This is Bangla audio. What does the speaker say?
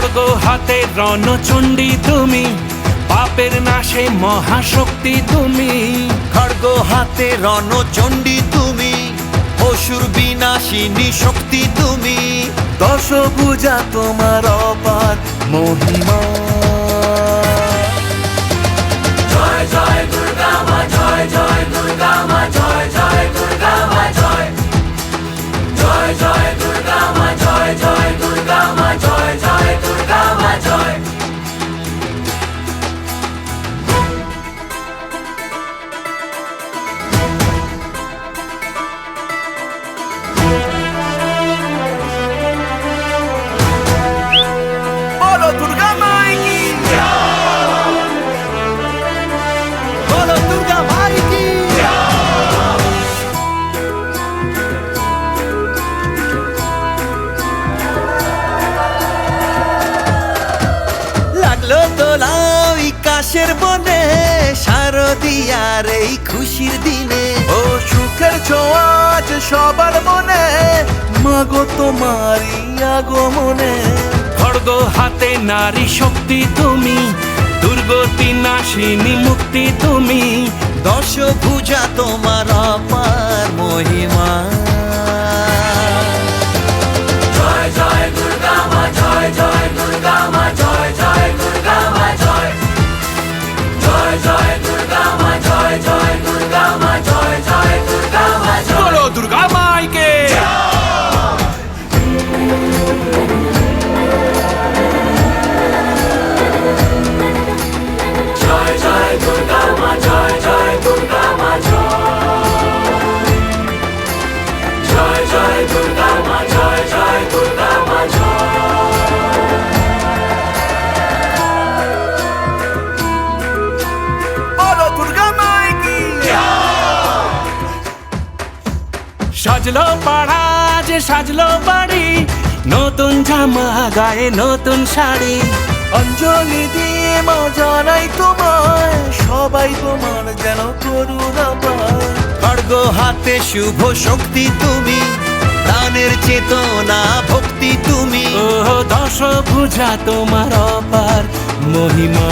খড়গ হাতে রণচণ্ডী তুমি, পাপের নাশে মহাশক্তি তুমি। খড়গ হাতে রণচণ্ডী তুমি, অসুর বিনাশিনী শক্তি তুমি। দশভুজা তোমার অপার মহিমা। জয় জয় দুর্গা মা, জয় জয় দুর্গা মা, জয় জয় দুর্গা মা, জয় জয় জয় দুর্গা মা, জয় জয় দুর্গা মা, জয় জয় দুর্গা মা, জয়। বলো দুর্গা মাই কি, বলো দুর্গা মাই কি। লাগলো দোলাই কাশের বনে, শারদিয়ার এই খুশির দিনে। ও সুখের ছোঁয়া আজ সবার মনে, মাগো তোমারই আগমনে। খড়গ হাতে নারী শক্তি তুমি, দুর্গতি নাশিনী মুক্তি তুমি। দশভুজা তোমার অপার মহিমা। জয় জয় দুর্গা মা, জয় জয় দুর্গা মা, জয় জয় দুর্গা মা, জয় জয় জয় দুর্গা মা, জয় জয় দুর্গা মা, জয় জয় দুর্গা মা, জয়। বলো দুর্গা মাইকে। জয় জয় দুর্গা মা, জয় জয় দুর্গা মা, জয় জয় দুর্গা মা, জয় জয় দুর্গা মা, বলো দুর্গা মাই কি। সাজলো পাড়া যে সাজলো বাড়ি, নতুন জামা গায়ে নতুন শাড়ি। অঞ্জলি দিয়ে মা জানাই তোমায়, সবাই তোমার যেন করুণা পায়। খড়গ হাতে শুভ শক্তি তুমি, প্রাণের চেতনা ভক্তি তুমি। ও দশভুজা তোমার অপার মহিমা।